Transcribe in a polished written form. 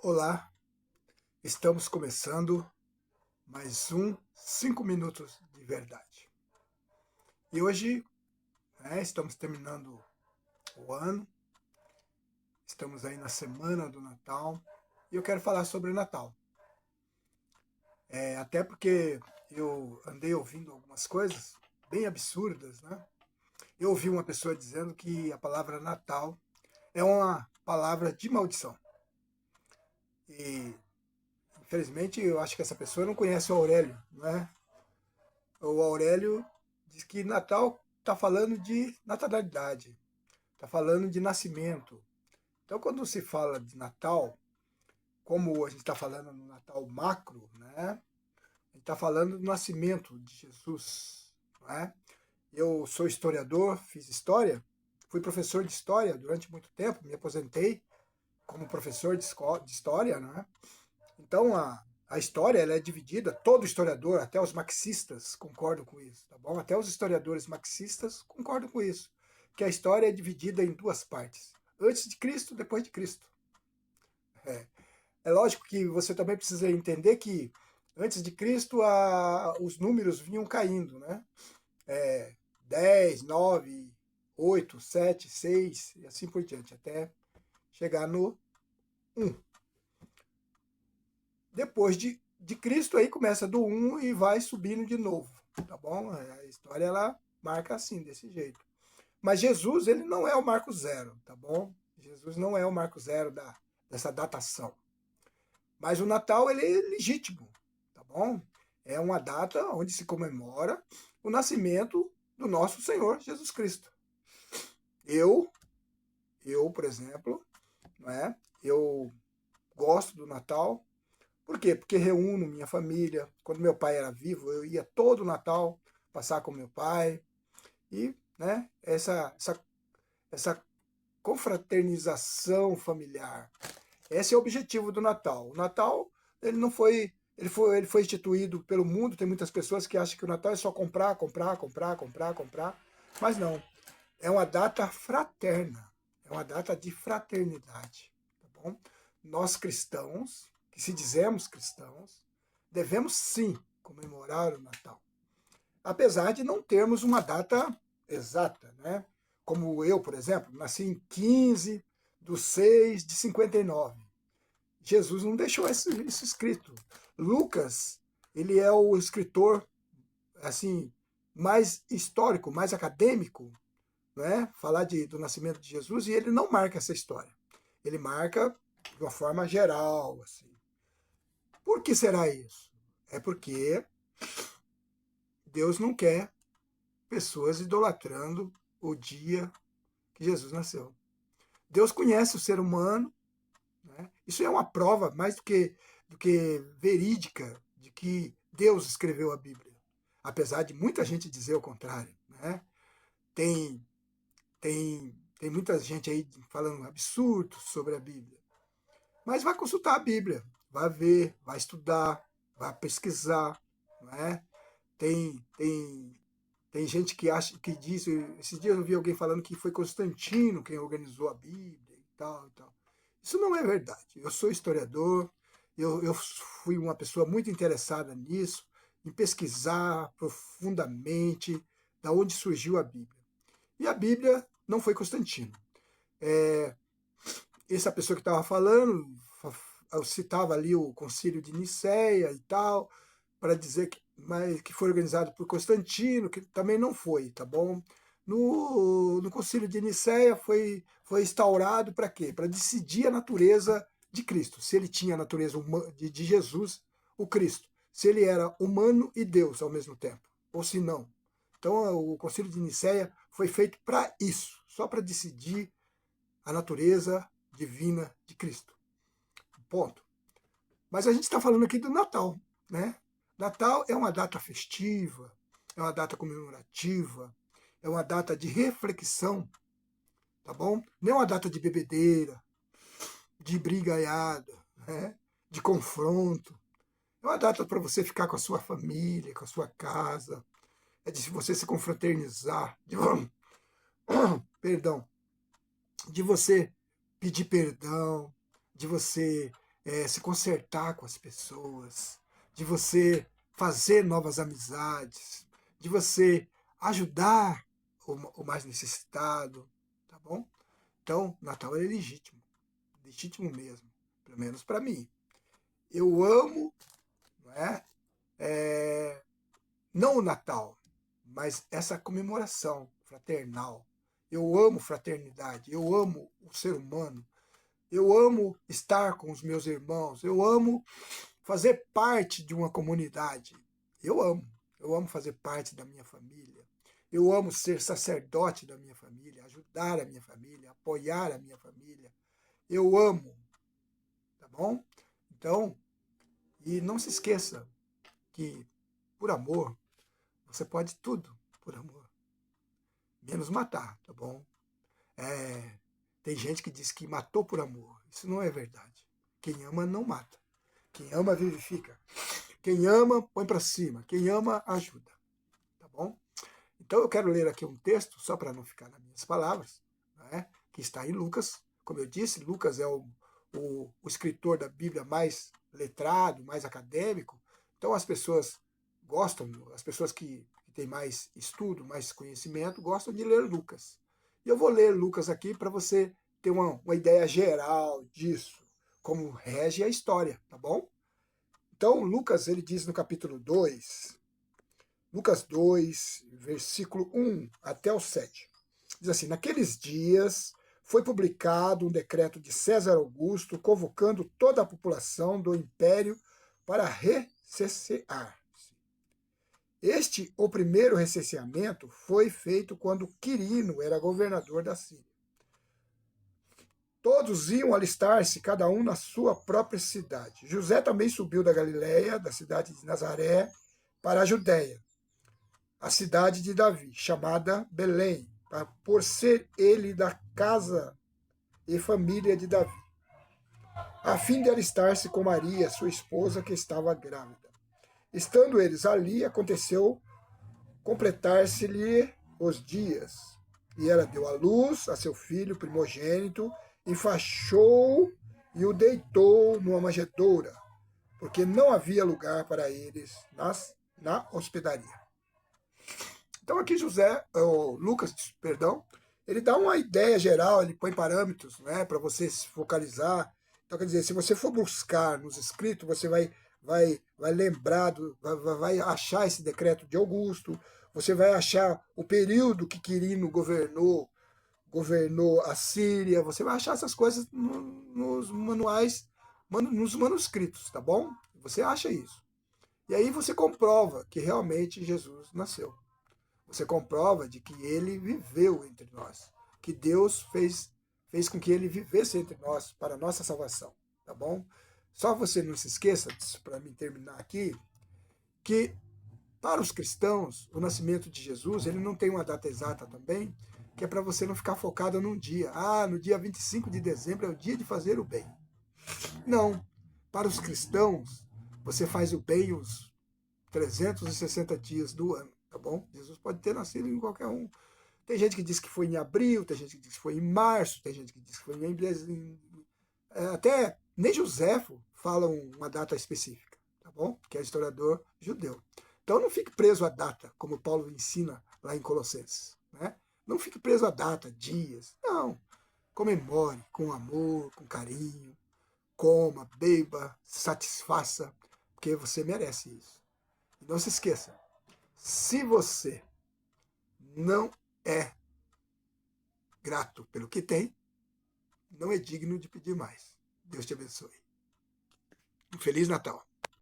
Olá, estamos começando mais um 5 minutos de verdade. E hoje, estamos terminando o ano, estamos aí na semana do Natal, e eu quero falar sobre o Natal. Até porque eu andei ouvindo algumas coisas bem absurdas, né? Eu ouvi uma pessoa dizendo que a palavra Natal é uma palavra de maldição. E, infelizmente, eu acho que essa pessoa não conhece o Aurélio, não é? O Aurélio diz que Natal está falando de natalidade, está falando de nascimento. Então, quando se fala de Natal, como a gente está falando no Natal macro, né? A gente está falando do nascimento de Jesus. Não é? Eu sou historiador, fiz história, fui professor de história durante muito tempo, me aposentei como professor de história, né? Então, a história ela é dividida, todo historiador, até os marxistas concordam com isso, tá bom? Até os historiadores marxistas concordam com isso, que a história é dividida em duas partes, antes de Cristo, depois de Cristo. É lógico que você também precisa entender que antes de Cristo os números vinham caindo, né? 10, 9, 8, 7, 6 e assim por diante, até chegar no 1. Depois de Cristo, aí começa do 1 e vai subindo de novo, tá bom? A história, ela marca assim, desse jeito. Mas Jesus, ele não é o marco zero, tá bom? Jesus não é o marco zero dessa datação. Mas o Natal, ele é legítimo, tá bom? É uma data onde se comemora o nascimento do nosso Senhor Jesus Cristo. Eu, por exemplo, não é? Eu gosto do Natal. Por quê? Porque reúno minha família. Quando meu pai era vivo, eu ia todo Natal passar com meu pai. E né, essa confraternização familiar. Esse é o objetivo do Natal. O Natal, ele não foi. Ele foi instituído pelo mundo. Tem muitas pessoas que acham que o Natal é só comprar, comprar, comprar, comprar, comprar. Mas não. É uma data fraterna. É uma data de fraternidade. Tá bom? Nós cristãos, que se dizemos cristãos, devemos sim comemorar o Natal. Apesar de não termos uma data exata, né? Como eu, por exemplo, nasci em 15/6/59. Jesus não deixou isso escrito. Lucas, ele é o escritor assim mais histórico, mais acadêmico, né? Falar do nascimento de Jesus, e ele não marca essa história. Ele marca de uma forma geral, assim. Por que será isso? É porque Deus não quer pessoas idolatrando o dia que Jesus nasceu. Deus conhece o ser humano, né? Isso é uma prova mais do que verídica de que Deus escreveu a Bíblia. Apesar de muita gente dizer o contrário, né? Tem, tem muita gente aí falando absurdos sobre a Bíblia. Mas vai consultar a Bíblia, vai ver, vai estudar, vai pesquisar, não é? Tem gente que acha, que diz, esses dias eu vi alguém falando que foi Constantino quem organizou a Bíblia e tal e tal. Isso não é verdade. Eu sou historiador, eu fui uma pessoa muito interessada nisso, em pesquisar profundamente da onde surgiu a Bíblia. E a Bíblia não foi Constantino. É, essa pessoa que estava falando, eu citava ali o Concílio de Nicéia e tal, para dizer que foi organizado por Constantino, que também não foi, tá bom? No Concílio de Nicéia foi instaurado para quê? Para decidir a natureza de Cristo, se ele tinha a natureza de Jesus, o Cristo, se ele era humano e Deus ao mesmo tempo, ou se não. Então o Concílio de Nicéia foi feito para isso, só para decidir a natureza divina de Cristo. Ponto. Mas a gente está falando aqui do Natal, né? Natal é uma data festiva, é uma data comemorativa, é uma data de reflexão, tá bom? Não é uma data de bebedeira, de brigaiada, né? De confronto. É uma data para você ficar com a sua família, com a sua casa, é de você se confraternizar, perdão, de você pedir perdão, de você se consertar com as pessoas, de você fazer novas amizades, de você ajudar o mais necessitado, tá bom? Então, Natal é legítimo, legítimo mesmo, pelo menos para mim. Eu amo, não é? Não o Natal, mas essa comemoração fraternal. Eu amo fraternidade, eu amo o ser humano, eu amo estar com os meus irmãos, eu amo fazer parte de uma comunidade. Eu amo fazer parte da minha família. Eu amo ser sacerdote da minha família, ajudar a minha família, apoiar a minha família. Eu amo, tá bom? Então, e não se esqueça que por amor você pode tudo por amor, menos matar, tá bom? Tem gente que diz que matou por amor. Isso não é verdade. Quem ama não mata. Quem ama vivifica. Quem ama põe para cima. Quem ama ajuda, tá bom? Então eu quero ler aqui um texto, só para não ficar nas minhas palavras, né, que está em Lucas. Como eu disse, Lucas é o escritor da Bíblia mais letrado, mais acadêmico. Então as pessoas gostam, as pessoas que têm mais estudo, mais conhecimento, gostam de ler Lucas. E eu vou ler Lucas aqui para você ter uma ideia geral disso, como rege a história, tá bom? Então Lucas, ele diz no capítulo 2, Lucas 2, versículo 1 até o 7. Diz assim: naqueles dias foi publicado um decreto de César Augusto convocando toda a população do império para recensear. O primeiro recenseamento foi feito quando Quirino era governador da Síria. Todos iam alistar-se, cada um na sua própria cidade. José também subiu da Galiléia, da cidade de Nazaré, para a Judéia, a cidade de Davi, chamada Belém, por ser ele da casa e família de Davi, a fim de alistar-se com Maria, sua esposa, que estava grávida. Estando eles ali, aconteceu completar-se-lhe os dias, e ela deu à luz a seu filho primogênito, enfaixou e o deitou numa manjedoura, porque não havia lugar para eles na hospedaria. Então aqui Lucas, perdão, ele dá uma ideia geral, ele põe parâmetros, né, para você se focalizar. Então, quer dizer, se você for buscar nos escritos, você vai lembrar, vai achar esse decreto de Augusto, você vai achar o período que Quirino governou a Síria, você vai achar essas coisas nos manuais, nos manuscritos, tá bom? Você acha isso. E aí você comprova que realmente Jesus nasceu. Você comprova de que ele viveu entre nós, que Deus fez com que ele vivesse entre nós para a nossa salvação, tá bom? Só você não se esqueça, para me terminar aqui, que para os cristãos, o nascimento de Jesus, ele não tem uma data exata também, que é para você não ficar focado num dia. Ah, no dia 25 de dezembro é o dia de fazer o bem. Não. Para os cristãos, você faz o bem os 360 dias do ano, tá bom? Jesus pode ter nascido em qualquer um. Tem gente que diz que foi em abril, tem gente que diz que foi em março, tem gente que diz que foi até nem Joséfo fala uma data específica, tá bom? Que é historiador judeu. Então não fique preso à data, como Paulo ensina lá em Colossenses, né? Não fique preso à data, dias. Não. Comemore com amor, com carinho. Coma, beba, satisfaça, porque você merece isso. E não se esqueça, se você não é grato pelo que tem, não é digno de pedir mais. Deus te abençoe. Um Feliz Natal.